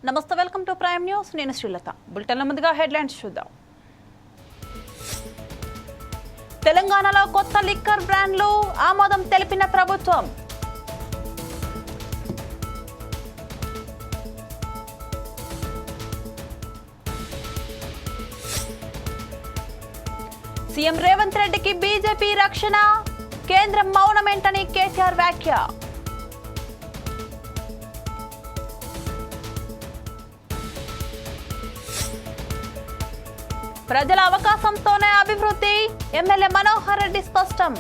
నమస్తే, welcome to prime news. నేను శ్రీలత. బులెటిన్ల ముందుగా హెడ్లైన్స్ చూద్దాం. తెలంగాణలో కొత్త లిక్కర్ బ్రాండ్లు ఆమోదం తెలిపిన ప్రభుత్వం. సీఎం రేవంత్ రెడ్డికి బీజేపీ రక్షణ, కేంద్రం మౌనమేంటని కేసీఆర్ వ్యాఖ్య. ప్రజల అవకాశంతోనే అభివృద్ధి, ఎమ్మెల్యే మనోహర్ రెడ్డి స్పష్టం.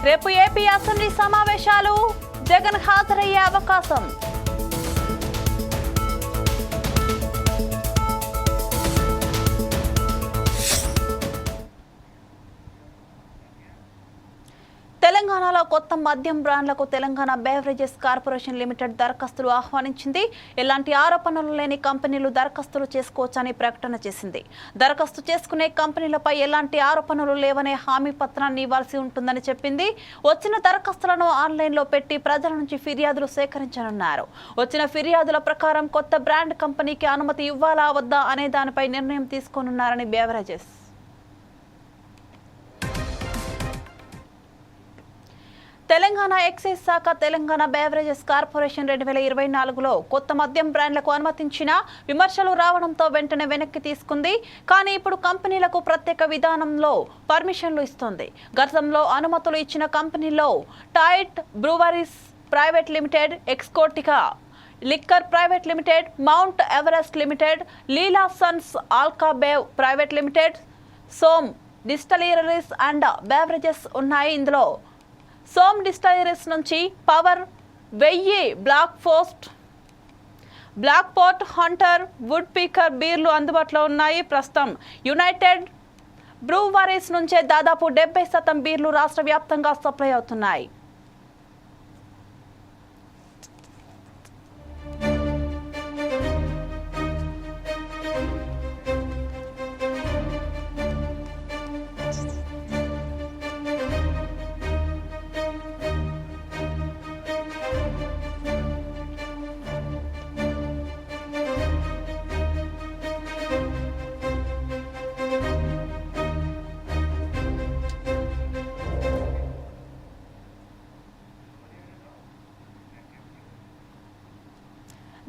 రేపు ఏపీ అసెంబ్లీ సమావేశాలు, జగన్ హాజరయ్యే అవకాశం. తెలంగాణలో కొత్త మద్యం బ్రాండ్లకు తెలంగాణ బెవరేజెస్ కార్పొరేషన్ లిమిటెడ్ దరఖాస్తులు ఆహ్వానించింది. ఎలాంటి ఆరోపణలు లేని కంపెనీలు దరఖాస్తులు చేసుకోవచ్చని ప్రకటన చేసింది. దరఖాస్తు చేసుకునే కంపెనీలపై ఎలాంటి ఆరోపణలు లేవనే హామీ పత్రాన్ని ఇవ్వాల్సి ఉంటుందని చెప్పింది. వచ్చిన దరఖాస్తులను ఆన్లైన్లో పెట్టి ప్రజల నుంచి ఫిర్యాదులు సేకరించనున్నారు. వచ్చిన ఫిర్యాదుల ప్రకారం కొత్త బ్రాండ్ కంపెనీకి అనుమతి ఇవ్వాలా వద్దా అనే దానిపై నిర్ణయం తీసుకోనున్నారని బెవరేజెస్ తెలంగాణ ఎక్సైజ్ శాఖ తెలంగాణ బెవరేజెస్ కార్పొరేషన్ 2024లో కొత్త మద్యం బ్రాండ్లకు అనుమతించిన విమర్శలు రావడంతో వెంటనే వెనక్కి తీసుకుంది. కానీ ఇప్పుడు కంపెనీలకు ప్రత్యేక విధానంలో పర్మిషన్లు ఇస్తోంది. గతంలో అనుమతులు ఇచ్చిన కంపెనీల్లో Tight Breweries private limited, Exotica liquor private limited, Mount Everest limited, Leela sons Alcobev private limited, Som distilleries and beverages ఉన్నాయి. ఇందులో సోమ్ డిస్టిలరీస్ నుంచి Power 1000, Black Port, Hunter, Woodpecker బీర్లు అందుబాటులో ఉన్నాయి. ప్రస్తుతం యునైటెడ్ బ్రూవరీస్ నుంచే దాదాపు 70% బీర్లు రాష్ట్ర వ్యాప్తంగా సప్లై అవుతున్నాయి.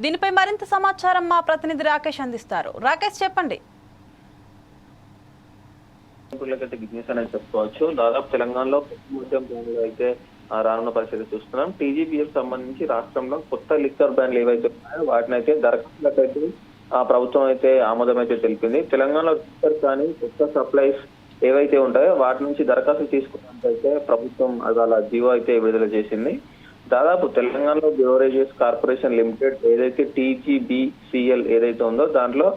దీనిపై మరింత సమాచారం మా ప్రతినిధి రాకేష్ అందిస్తారు. రాకేష్, చెప్పండి. చెప్పుకోవచ్చు. దాదాపు తెలంగాణలో అయితే రానున్న పరిస్థితి చూస్తున్నాం. టీజీబీఎఫ్ సంబంధించి రాష్ట్రంలో కొత్త లిక్కర్ బ్రాండ్లు ఏవైతే ఉన్నాయో వాటిని అయితే దరఖాస్తులకైతే ప్రభుత్వం అయితే ఆమోదం అయితే తెలిపింది. తెలంగాణలో లిక్కర్ కానీ కొత్త సప్లైస్ ఏవైతే ఉంటాయో వాటి నుంచి దరఖాస్తు తీసుకోవడానికి అయితే ప్రభుత్వం అలా జీవో అయితే విడుదల చేసింది. దాదాపు తెలంగాణలో బెవరేజెస్ కార్పొరేషన్ లిమిటెడ్ ఏదైతే టీజీబీసీఎల్ ఏదైతే ఉందో దాంట్లో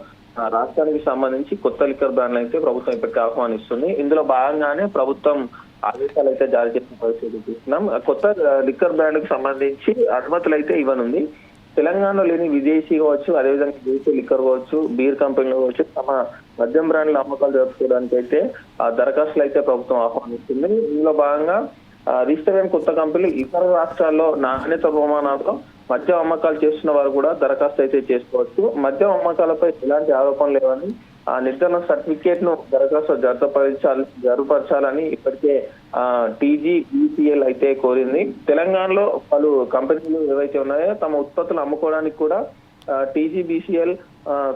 రాష్ట్రానికి సంబంధించి కొత్త లిక్కర్ బ్రాండ్లు అయితే ప్రభుత్వం ఇప్పటికీ ఆహ్వానిస్తుంది. ఇందులో భాగంగానే ప్రభుత్వం ఆదేశాలు అయితే జారీ చేసిన పరిస్థితి చూస్తున్నాం. కొత్త లిక్కర్ బ్రాండ్ కు సంబంధించి అనుమతులు అయితే ఇవ్వనుంది. తెలంగాణలో లేని విదేశీ కావచ్చు, అదేవిధంగా దేశీ లిక్కర్ కావచ్చు, బీర్ కంపెనీలు కావచ్చు, తమ మద్యం బ్రాండ్ల అమ్మకాలు జరుపుకోవడానికి అయితే దరఖాస్తులు అయితే ప్రభుత్వం ఆహ్వానిస్తుంది. ఇందులో భాగంగా రిజిస్టర్ అయిన కొత్త కంపెనీలు ఇతర రాష్ట్రాల్లో నాణ్యత ప్రమాణాలతో మద్యం అమ్మకాలు చేస్తున్న వారు కూడా దరఖాస్తు అయితే చేసుకోవచ్చు. మద్యం అమ్మకాలపై ఎలాంటి ఆరోపణలు లేవని నిర్ధారణ సర్టిఫికేట్ ను దరఖాస్తు జరుపరచాలని ఇప్పటికే టీజీబీసీఎల్ అయితే కోరింది. తెలంగాణలో పలు కంపెనీలు ఏవైతే ఉన్నాయో తమ ఉత్పత్తులు అమ్ముకోవడానికి కూడా టీజీబీసీఎల్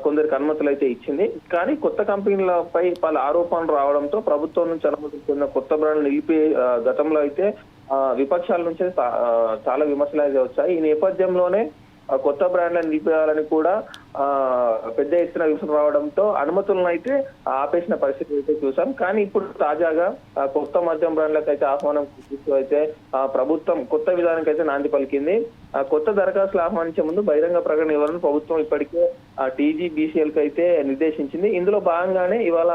కొందరికి అనుమతులు అయితే ఇచ్చింది. కానీ కొత్త కంపెనీలపై పలు ఆరోపణలు రావడంతో ప్రభుత్వం నుంచి అనుమతి పొందిన కొత్త బ్రాండ్లు నిలిపి గతంలో అయితే విపక్షాల నుంచి చాలా విమర్శలు అయితే వచ్చాయి. ఈ నేపథ్యంలోనే కొత్త బ్రాండ్లను నిలిపేయాలని కూడా పెద్ద ఎత్తున విమర్శలు రావడంతో అనుమతులను అయితే ఆపేసిన పరిస్థితి అయితే చూసాం. కానీ ఇప్పుడు తాజాగా కొత్త మద్యం బ్రాండ్లకు అయితే ఆహ్వానం అయితే ప్రభుత్వం కొత్త విధానానికి అయితే నాంది పలికింది. కొత్త దరఖాస్తులు ఆహ్వానించే ముందు బహిరంగ ప్రకటన ఇవ్వాలని ప్రభుత్వం ఇప్పటికే టీజీబీసీఎల్ కి అయితే నిర్దేశించింది. ఇందులో భాగంగానే ఇవాళ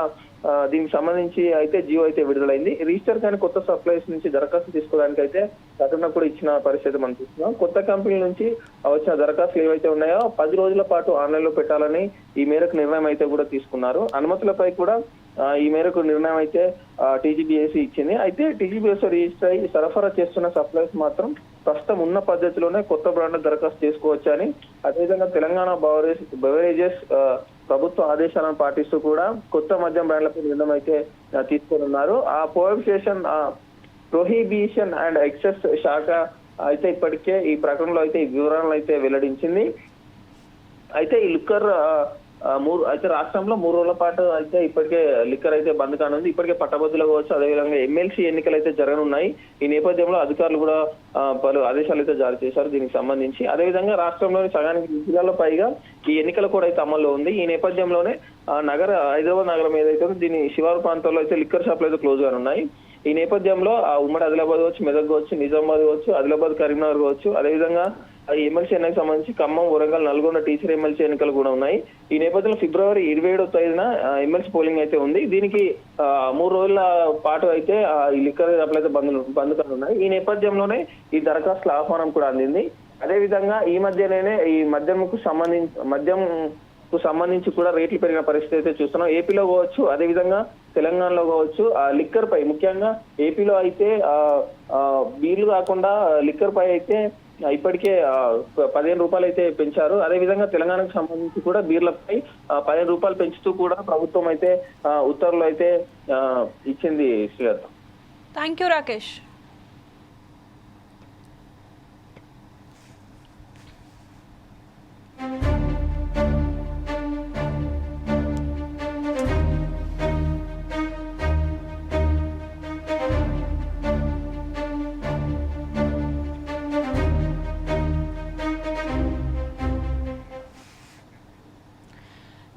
దీనికి సంబంధించి అయితే జియో అయితే విడుదలైంది. రిజిస్టర్ కానీ కొత్త సప్లైస్ నుంచి దరఖాస్తు తీసుకోవడానికి అయితే ప్రకటన కూడా ఇచ్చిన పరిస్థితి మనం చూస్తున్నాం. కొత్త కంపెనీల నుంచి వచ్చిన దరఖాస్తులు ఏవైతే ఉన్నాయో 10 రోజుల పాటు ఆన్లైన్ లో పెట్టాలని ఈ మేరకు నిర్ణయం అయితే కూడా తీసుకున్నారు. అనుమతులపై కూడా ఈ మేరకు నిర్ణయం అయితే టీజీబీఎస్సీ ఇచ్చింది. అయితే టీజీబీఎస్ రిజిస్టర్ అయ్యి సరఫరా చేస్తున్న సప్లైస్ మాత్రం ప్రస్తుతం ఉన్న పద్ధతిలోనే కొత్త బ్రాండ్ దరఖాస్తు చేసుకోవచ్చు అని, అదేవిధంగా తెలంగాణ బెవరేజెస్ ప్రభుత్వ ఆదేశాలను పాటిస్తూ కూడా కొత్త మద్యం బ్రాండ్లపై నిర్ణయం అయితే తీసుకోనున్నారు. ఆ ప్రొహిబిషన్ అండ్ ఎక్సెస్ శాఖ అయితే ఇప్పటికే ఈ ప్రకటనలో అయితే ఈ వివరాలను అయితే వెల్లడించింది. అయితే ఈ లిక్కర్ అయితే రాష్ట్రంలో 3 రోజుల పాటు అయితే ఇప్పటికే లిక్కర్ అయితే బంద్ కానుంది. ఇప్పటికే పట్టభద్రులు కావచ్చు, అదేవిధంగా ఎమ్మెల్సీ ఎన్నికలు అయితే జరగనున్నాయి. ఈ నేపథ్యంలో అధికారులు కూడా పలు ఆదేశాలు అయితే జారీ చేశారు దీనికి సంబంధించి. అదేవిధంగా రాష్ట్రంలోని సగానికి జిల్లాలో పైగా ఈ ఎన్నికలు కూడా అయితే అమల్లో ఉంది. ఈ నేపథ్యంలోనే హైదరాబాద్ నగరం ఏదైతే దీని శివారు ప్రాంతాల్లో అయితే లిక్కర్ షాపులు అయితే క్లోజ్ గానున్నాయి. ఈ నేపథ్యంలో ఉమ్మడి ఆదిలాబాద్ కావచ్చు, మెదక్ కావచ్చు, నిజామాబాద్ కావచ్చు, ఆదిలాబాద్, కరీంనగర్ కావచ్చు, అదేవిధంగా ఎమ్మెల్సీ ఎన్నికలకు సంబంధించి ఖమ్మం, వరంగల్, నల్గొండ టీచర్ ఎమ్మెల్సీ ఎన్నికలు కూడా ఉన్నాయి. ఈ నేపథ్యంలో ఫిబ్రవరి 27వ తేదీన ఎమ్మెల్సీ పోలింగ్ అయితే ఉంది. దీనికి 3 రోజుల పాటు అయితే ఈ లిక్కర్ షాపులు అయితే బంద్ కానున్నాయి. ఈ నేపథ్యంలోనే ఈ దరఖాస్తుల ఆహ్వానం కూడా అందింది. అదేవిధంగా ఈ మధ్యనే ఈ మద్యంకు సంబంధించి కూడా రేట్లు పెరిగిన పరిస్థితి అయితే చూస్తున్నాం. ఏపీలో కావచ్చు, అదేవిధంగా తెలంగాణలో కావచ్చు. లిక్కర్ పై ముఖ్యంగా ఏపీలో అయితే బీర్లు కాకుండా లిక్కర్ పై అయితే ఇప్పటికే 15 రూపాయలు అయితే పెంచారు. అదేవిధంగా తెలంగాణకు సంబంధించి కూడా బీర్లపై 15 రూపాయలు పెంచుతూ కూడా ప్రభుత్వం అయితే ఉత్తర్వులు అయితే ఇచ్చింది. Srilatha, thank you Rakesh.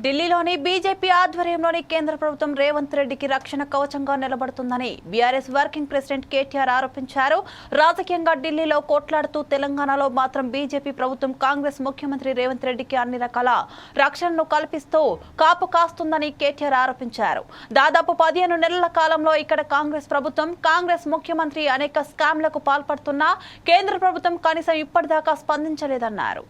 ఢిల్లీలోని బీజేపీ ఆధ్వర్యంలోని కేంద్ర ప్రభుత్వం రేవంత్ రెడ్డికి రక్షణ కవచంగా నిలబడుతుందని బీఆర్ఎస్ వర్కింగ్ ప్రెసిడెంట్ కేటీఆర్ ఆరోపించారు. రాజకీయంగా ఢిల్లీలో కొట్లాడుతూ తెలంగాణలో మాత్రం బీజేపీ ప్రభుత్వం కాంగ్రెస్ ముఖ్యమంత్రి రేవంత్ రెడ్డికి అన్ని రకాల రక్షణను కల్పిస్తూ కాపు కాస్తుందని కేటీఆర్ ఆరోపించారు. దాదాపు 15 నెలల కాలంలో ఇక్కడ కాంగ్రెస్ ప్రభుత్వం, కాంగ్రెస్ ముఖ్యమంత్రి అనేక స్కామ్లకు పాల్పడుతున్నా కేంద్ర ప్రభుత్వం కనీసం ఇప్పటిదాకా స్పందించలేదన్నారు.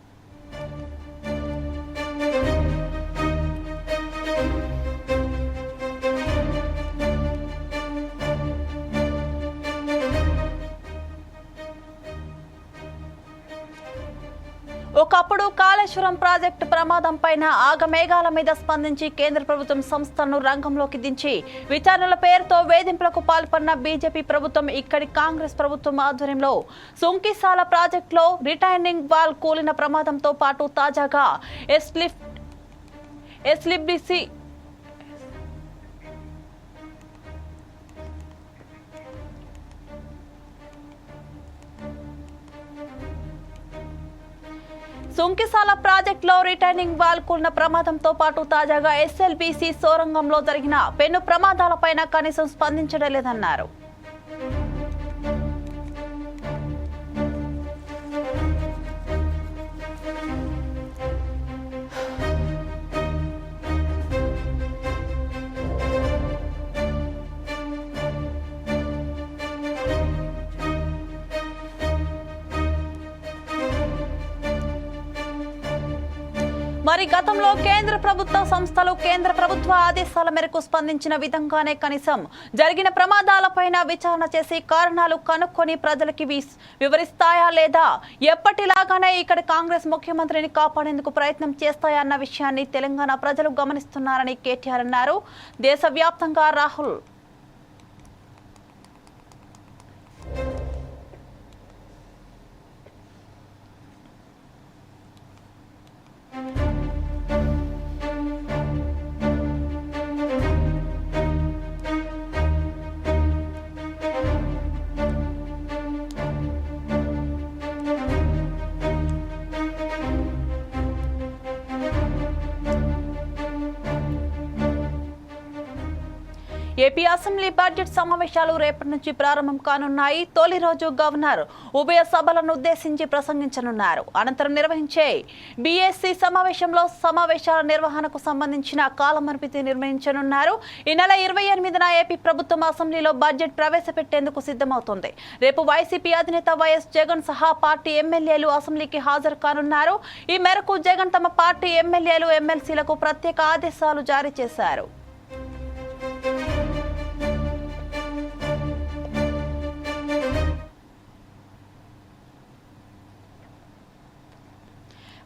ఒకప్పుడు కాళేశ్వరం ప్రాజెక్టు ప్రమాదం పైన ఆగమేఘాల మీద స్పందించి కేంద్ర ప్రభుత్వం సంస్థలను రంగంలోకి దించి విచారణల పేరుతో వేధింపులకు పాల్పడిన బీజేపీ ప్రభుత్వం ఇక్కడి కాంగ్రెస్ ప్రభుత్వం ఆధ్వర్యంలో సుంకిసాల ప్రాజెక్టులో రిటైనింగ్ వాల్ కూలిన ప్రమాదంతో పాటు తాజాగా ఎస్లిబిసి సుంకిసాల ప్రాజెక్టులో రిటైనింగ్ వాల్ కూలిన ప్రమాదంతో పాటు తాజాగా ఎస్ఎల్బీసీ సొరంగంలో జరిగిన పెను ప్రమాదాలపైన కనీసం స్పందించడం లేదన్నారు. మరి గతంలో కేంద్ర ప్రభుత్వ సంస్థలు కేంద్ర ప్రభుత్వ ఆదేశాల మేరకు స్పందించిన విధంగానే కనీసం జరిగిన ప్రమాదాలపైన విచారణ చేసి కారణాలు కనుక్కొని ప్రజలకి వివరిస్తాయా లేదా ఎప్పటిలాగానే ఇక్కడ కాంగ్రెస్ ముఖ్యమంత్రిని కాపాడేందుకు ప్రయత్నం చేస్తాయా అన్న విషయాన్ని తెలంగాణ ప్రజలు గమనిస్తున్నారని కేటీఆర్ అన్నారు. దేశవ్యాప్తంగా రాహుల్ ఏపీ అసెంబ్లీ బడ్జెట్ సమావేశాలు రేపటి నుంచి ప్రారంభం కానున్నాయి. తొలి రోజు గవర్నర్ ఉభయ సభలను ఉద్దేశించి ప్రసంగించనున్నారు. అనంతరం నిర్వహించే బీఎస్సీ సమావేశంలో సమావేశాల నిర్వహణకు సంబంధించిన కాలమర్పితి నిర్ణయించనున్నారు. ఈ నెల 28న ఏపీ ప్రభుత్వం అసెంబ్లీలో బడ్జెట్ ప్రవేశపెట్టేందుకు సిద్ధమవుతోంది. రేపు వైసీపీ అధినేత వైఎస్ జగన్ సహా పార్టీ ఎమ్మెల్యేలు అసెంబ్లీకి హాజరు కానున్నారు. ఈ మేరకు జగన్ తమ పార్టీ ఎమ్మెల్యేలు ఎమ్మెల్సీలకు ప్రత్యేక ఆదేశాలు జారీ చేశారు.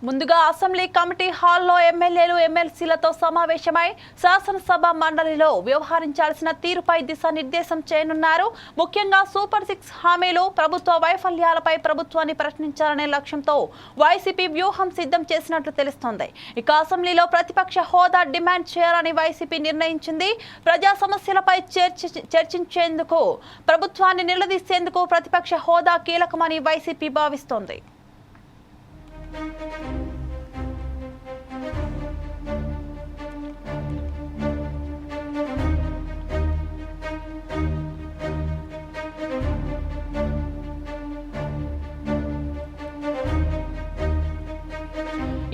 ముందుగా అసెంబ్లీ కమిటీ హాల్లో ఎమ్మెల్యేలు ఎమ్మెల్సీలతో సమావేశమై శాసనసభ మండలిలో వ్యవహరించాల్సిన తీరుపై దిశానిర్దేశం చేయనున్నారు. ముఖ్యంగా సూపర్ 6 హామీలు ప్రభుత్వ వైఫల్యాలపై ప్రభుత్వాన్ని ప్రశ్నించాలనే లక్ష్యంతో వైసీపీ వ్యూహం సిద్ధం చేసినట్లు తెలుస్తోంది. ఇక అసెంబ్లీలో ప్రతిపక్ష హోదా డిమాండ్ చేయాలని వైసీపీ నిర్ణయించింది. ప్రజా సమస్యలపై చర్చించేందుకు ప్రభుత్వాన్ని నిలదీసేందుకు ప్రతిపక్ష హోదా కీలకమని వైసీపీ భావిస్తోంది.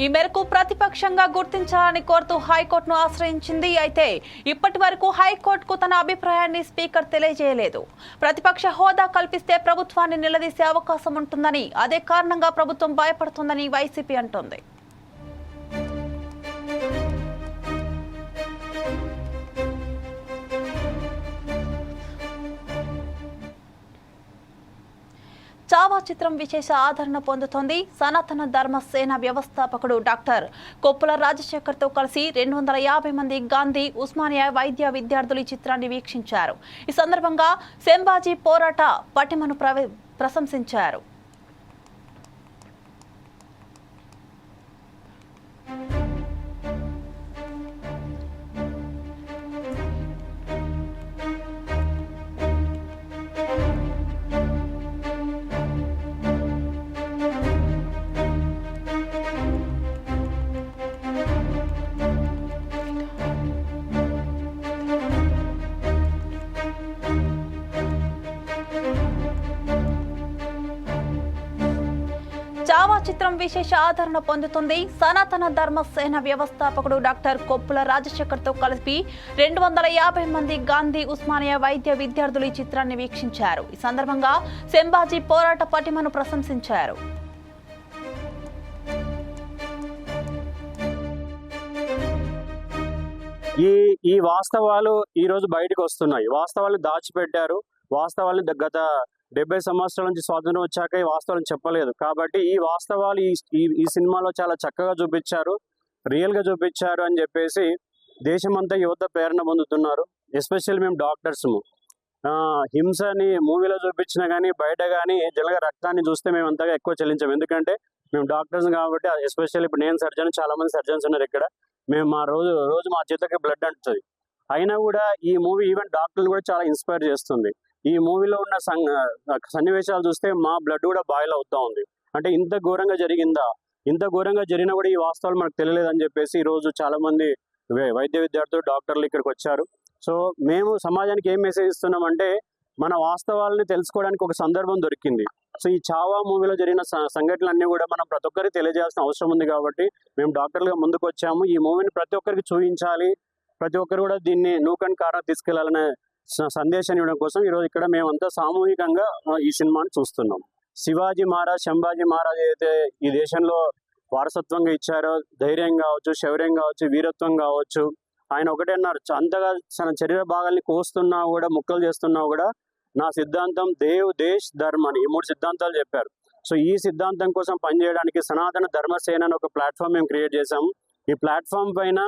ఈ మేరకు ప్రతిపక్షంగా గుర్తించాలని కోరుతూ హైకోర్టును ఆశ్రయించింది. అయితే ఇప్పటి వరకు హైకోర్టుకు తన అభిప్రాయాన్ని స్పీకర్ తెలియజేయలేదు. ప్రతిపక్ష హోదా కల్పిస్తే ప్రభుత్వాన్ని నిలదీసే అవకాశం ఉంటుందని, అదే కారణంగా ప్రభుత్వం భయపడుతుందని వైసీపీ అంటోంది. చావా చిత్రం విశేష ఆదరణ పొందుతోంది. సనాతన ధర్మ సేన వ్యవస్థాపకుడు డాక్టర్ కొప్పుల రాజశేఖర్ తో కలిసి 250 మంది గాంధీ ఉస్మానియా వైద్య విద్యార్థులు ఈ చిత్రాన్ని వీక్షించారు. ఈ సందర్భంగా శంభాజీ పోరాట పటిమను ప్రశంసించారు. చావా చిత్రం విశేష ఆదరణ పొందుతుంది. సనాతన ధర్మ సేన వ్యవస్థాపకుడు డాక్టర్ కొప్పుల రాజశేఖర్ తో కలిపి 250 మంది గాంధీ ఉస్మానియా వైద్య విద్యార్థులు ఈ చిత్రాన్ని వీక్షించారు. ఈ సందర్భంగా శంభాజీ పోరాట పటిమను ప్రశంసించారు. ఈ వాస్తవాలు ఈ రోజు బయటకు వస్తున్నాయి. వాస్తవాలు దాచిపెట్టారు. వాస్తవాలు గత 70 సంవత్సరాల నుంచి స్వాతంత్రం వచ్చాక ఈ వాస్తవాలను చెప్పలేదు. కాబట్టి ఈ వాస్తవాలు ఈ సినిమాలో చాలా చక్కగా చూపించారు, రియల్ గా చూపించారు అని చెప్పేసి దేశమంతా యువత ప్రేరణ పొందుతున్నారు. ఎస్పెషల్లీ మేము డాక్టర్స్ హింసని మూవీలో చూపించినా కానీ బయట కానీ జనగా రక్తాన్ని చూస్తే మేము అంతగా ఎక్కువ చెల్లించాము. ఎందుకంటే మేము డాక్టర్స్ కాబట్టి, ఎస్పెషల్లీ ఇప్పుడు నేను సర్జన్, చాలా మంది సర్జన్స్ ఉన్నారు ఇక్కడ. మేము మా రోజు మా చేతికి బ్లడ్ అంటుతుంది. అయినా కూడా ఈ మూవీ ఈవెన్ డాక్టర్లు కూడా చాలా ఇన్స్పైర్ చేస్తుంది. ఈ మూవీలో ఉన్న సన్నివేశాలు చూస్తే మా బ్లడ్ కూడా బాయిల్ అవుతా ఉంది. అంటే ఇంత ఘోరంగా జరిగిందా, ఇంత ఘోరంగా జరిగినా కూడా ఈ వాస్తవాలు మనకు తెలియలేదని చెప్పేసి ఈ రోజు చాలా మంది వైద్య విద్యార్థులు డాక్టర్లు ఇక్కడికి వచ్చారు. సో మేము సమాజానికి ఏం మెసేజ్ ఇస్తున్నామంటే, మన వాస్తవాలని తెలుసుకోవడానికి ఒక సందర్భం దొరికింది. సో ఈ చావా మూవీలో జరిగిన సంఘటనలన్నీ కూడా మనం ప్రతి ఒక్కరికి తెలియజేయాల్సిన అవసరం ఉంది. కాబట్టి మేము డాక్టర్లుగా ముందుకు వచ్చాము. ఈ మూవీని ప్రతి ఒక్కరికి చూపించాలి, ప్రతి ఒక్కరు కూడా దీన్ని నూకన్ కారణం తీసుకెళ్లాలనే సందేశాన్ని ఇవ్వడం కోసం ఈరోజు ఇక్కడ మేమంతా సామూహికంగా ఈ సినిమాని చూస్తున్నాం. శివాజీ మహారాజ్, శంభాజీ మహారాజ్ అయితే ఈ దేశంలో వారసత్వంగా ఇచ్చారో, ధైర్యం కావచ్చు, శౌర్యం కావచ్చు, వీరత్వం కావచ్చు, ఆయన ఒకటే అన్నారు, అంతగా తన శరీర భాగాల్ని కోస్తున్నా కూడా, ముక్కలు చేస్తున్నా కూడా నా సిద్ధాంతం దేవ్, దేశ్, ధర్మ్ అని ఈ 3 సిద్ధాంతాలు చెప్పారు. సో ఈ సిద్ధాంతం కోసం పనిచేయడానికి సనాతన ధర్మసేన అని ఒక ప్లాట్ఫామ్ మేము క్రియేట్ చేశాము. ఈ ప్లాట్ఫామ్ పైన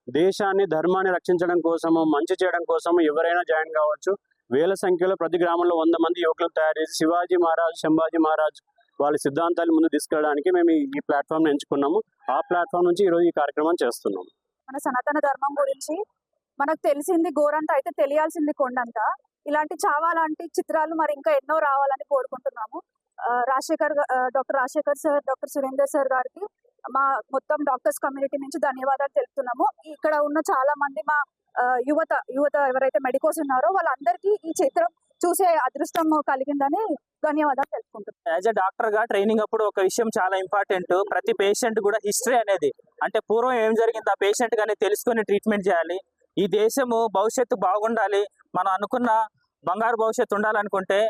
దేశాన్ని, ధర్మాన్ని రక్షించడం కోసము, మంచి చేయడం కోసము ఎవరైనా జాయిన్ కావచ్చు. వేల సంఖ్యలో ప్రతి గ్రామంలో 100 మంది యువకులు తయారు చేసి శివాజీ మహారాజ్, శంభాజీ మహారాజ్ వాళ్ళ సిద్ధాంతాలు ముందు తీసుకెళ్ళడానికి మేము ఈ ప్లాట్ఫామ్ ఎంచుకున్నాము. ఆ ప్లాట్ఫామ్ నుంచి ఈరోజు ఈ కార్యక్రమం చేస్తున్నాము. మన సనాతన ధర్మం గురించి మనకు తెలిసింది గోరంత, అయితే తెలియాల్సింది కొండంత. ఇలాంటి చావా లాంటి చిత్రాలు మరి ఇంకా ఎన్నో రావాలని కోరుకుంటున్నాము. Doctor Rajasekhar sir, doctor Surender sir గారికి మా మొత్తం డాక్టర్స్ కమ్యూనిటీ నుంచి ధన్యవాదాలు తెలుపుతున్నాము. ఇక్కడ ఉన్న చాలా మంది మా యువత ఎవరైతే మెడికోస్ ఉన్నారో వాళ్ళందరికీ ఈ చిత్రం చూసే అదృష్టం కలిగిందని ధన్యవాదాలు తెలుపుకుంటున్నాం. యాజ్ ఎ డాక్టర్ గా ట్రైనింగ్ అప్పుడు ఒక విషయం చాలా ఇంపార్టెంట్. ప్రతి పేషెంట్ కూడా హిస్టరీ అనేది, అంటే పూర్వం ఏం జరిగింది ఆ పేషెంట్ గానీ తెలుసుకొని ట్రీట్మెంట్ చేయాలి. ఈ దేశము భవిష్యత్తు బాగుండాలి, మనం అనుకున్న బంగారు భవిష్యత్తు ఉండాలనుకుంటే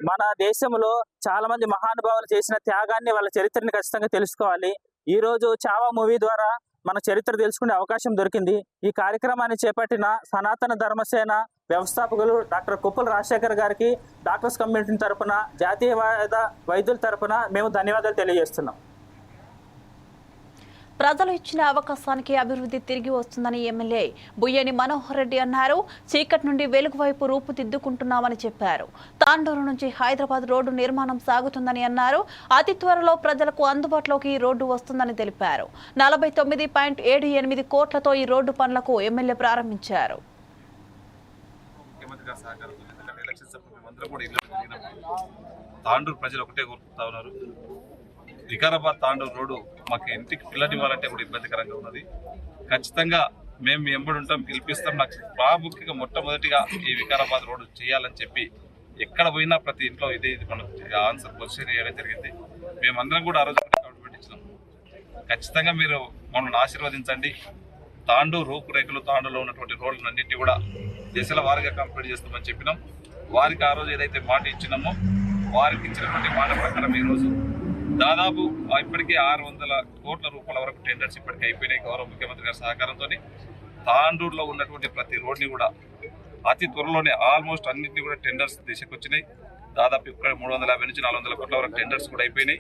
మన దేశంలో చాలా మంది మహానుభావులు చేసిన త్యాగాన్ని, వాళ్ళ చరిత్రని ఖచ్చితంగా తెలుసుకోవాలి. ఈ రోజు చావా మూవీ ద్వారా మన చరిత్ర తెలుసుకునే అవకాశం దొరికింది. ఈ కార్యక్రమాన్ని చేపట్టిన సనాతన ధర్మసేన వ్యవస్థాపకులు డాక్టర్ కుప్పల రాజశేఖర్ గారికి డాక్టర్స్ కమ్యూనిటీ తరపున, జాతీయవాద వైద్యుల తరపున మేము ధన్యవాదాలు తెలియజేస్తున్నాం. ప్రజలు ఇచ్చిన అవకాశానికి అభివృద్ధి తిరిగి వస్తుందని ఎమ్మెల్యే బుయ్యని మనోహర్ రెడ్డి అన్నారు. చీకటి నుండి వెలుగు వైపు రూపుదిద్దుకుంటున్నామని చెప్పారు. తాండూరు నుంచి హైదరాబాద్ రోడ్డు నిర్మాణం సాగుతుందని అన్నారు. అతి త్వరలో ప్రజలకు అందుబాటులోకి ఈ రోడ్డు వస్తుందని తెలిపారు. 49.78 కోట్లతో ఈ రోడ్డు పనులకు ఎమ్మెల్యే ప్రారంభించారు. తాండూరు ప్రజలు ఒకటే కోరుకుంటా ఉన్నారు, వికారాబాద్ తాండూరు రోడ్డు మాకు ఇంటికి పిల్లలు ఇవ్వాలంటే కూడా ఇబ్బందికరంగా ఉన్నది. ఖచ్చితంగా మేము మీ ఎంబడి ఉంటాం, పిలిపిస్తాం. నాకు ప్రాముఖ్యంగా మొట్టమొదటిగా ఈ వికారాబాద్ రోడ్డు చేయాలని చెప్పి ఎక్కడ పోయినా ప్రతి ఇంట్లో ఇదే మనం ఆన్సర్ క్వశ్చన్ చేయడం జరిగింది. మేమందరం కూడా ఆ రోజు కమిట్మెంట్ ఇచ్చినాం. ఖచ్చితంగా మీరు మమ్మల్ని ఆశీర్వదించండి. తాండూరు రూపురేఖలు, తాండూరులో ఉన్నటువంటి రోడ్లన్నింటినీ కూడా దశల వారీగా కంప్లీట్ చేస్తామని చెప్పినాం. వారికి ఆ రోజు ఏదైతే మాట ఇచ్చినామో వారికి ఇచ్చినటువంటి మాట ప్రకారం ఈరోజు దాదాపు ఇప్పటికే 600 కోట్ల రూపాయల వరకు టెండర్స్ ఇప్పటికే అయిపోయినాయి. గౌరవ ముఖ్యమంత్రి గారి సహకారంతో తాండూరులో ఉన్నటువంటి ప్రతి రోడ్ని కూడా అతి త్వరలోనే ఆల్మోస్ట్ అన్నింటినీ కూడా టెండర్స్ దిశకు వచ్చినాయి. దాదాపు ఇక్కడ 350 నుంచి 400 కోట్ల వరకు టెండర్స్ కూడా అయిపోయినాయి.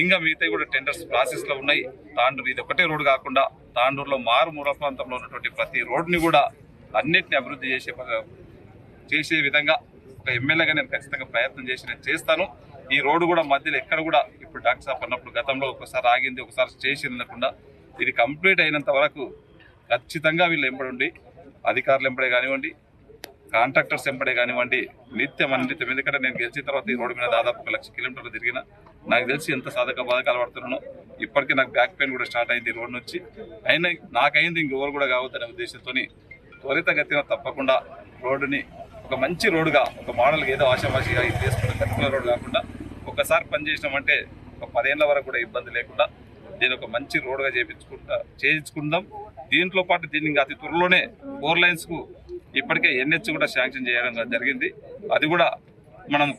ఇంకా మిగతా కూడా టెండర్స్ ప్రాసెస్లో ఉన్నాయి. తాండూరు ఇది ఒకటే రోడ్డు కాకుండా తాండూరులో మారుమూల ప్రాంతంలో ఉన్నటువంటి ప్రతి రోడ్ని కూడా అన్నిటిని అభివృద్ధి చేసే విధంగా ఒక ఎమ్మెల్యేగా నేను ఖచ్చితంగా ప్రయత్నం చేస్తాను. ఈ రోడ్డు కూడా మధ్యలో ఎక్కడ కూడా ఇప్పుడు డాక్టర్ సాబ్ అన్నప్పుడు గతంలో ఒకసారి ఆగింది, ఒకసారి చేసింది అనకుండా ఇది కంప్లీట్ అయినంత వరకు ఖచ్చితంగా వీళ్ళు ఎంబడి ఉండి, అధికారులు ఎంబడే కానివ్వండి, కాంట్రాక్టర్స్ ఎంబడే కానివ్వండి, నిత్యం అన్నిత్యం. ఎందుకంటే నేను గెలిచిన తర్వాత ఈ రోడ్డు మీద దాదాపు 1 లక్ష కిలోమీటర్లు తిరిగిన, నాకు తెలిసి ఎంత సాధక బాధకాలు పడుతున్నానో. ఇప్పటికీ నాకు బ్యాక్ పెయిన్ కూడా స్టార్ట్ అయింది ఈ రోడ్డు నుంచి. అయినా నాకైంది ఇంకెవరు కూడా కావద్దనే ఉద్దేశంతో త్వరితగతిన తప్పకుండా రోడ్డుని ఒక మంచి రోడ్డుగా, ఒక మోడల్గా, ఏదో ఆశావాసిగా ఇది చేసుకున్న గతికుల రోడ్డు కాకుండా ఒకసారి పనిచేసినామంటే ఒక 10 ఏళ్ల వరకు కూడా ఇబ్బంది లేకుండా దీని ఒక మంచి రోడ్డుగా చేయించుకుందాం. దీంట్లో పాటు దీన్ని అతి త్వరలోనే 4 లైన్స్కు ఇప్పటికే NH కూడా శాంక్షన్ చేయడం జరిగింది. అది కూడా మనం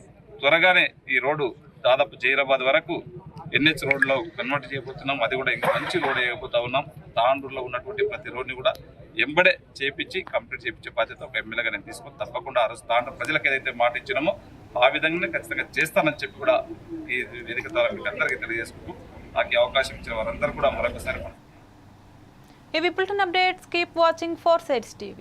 త్వరగానే ఈ రోడ్డు దాదాపు జైరాబాద్ వరకు NH రోడ్లో కన్వర్ట్ చేయబోతున్నాం. అది కూడా ఇంకా మంచి రోడ్ చేయబోతా ఉన్నాం. తాండూరులో ఉన్నటువంటి ప్రతి రోడ్ని కూడా ఎంబడే చేపించి కంప్లీట్ చేయించే బాధ్యత ఒక ఎమ్మెల్యేగా నేను తీసుకొని తప్పకుండా ఆ రోజు తాండూరు ప్రజలకు ఏదైతే మాట ఇచ్చినామో ఆ విధంగానే ఖచ్చితంగా చేస్తానని చెప్పి కూడా ఈ వేదిక ద్వారా మీకు అందరికీ తెలియజేసుకుంటూ నాకు అవకాశం ఇచ్చిన వారందరూ కూడా మరొకసారి ఇవి bulletin updates. Keep watching 4 Sides TV.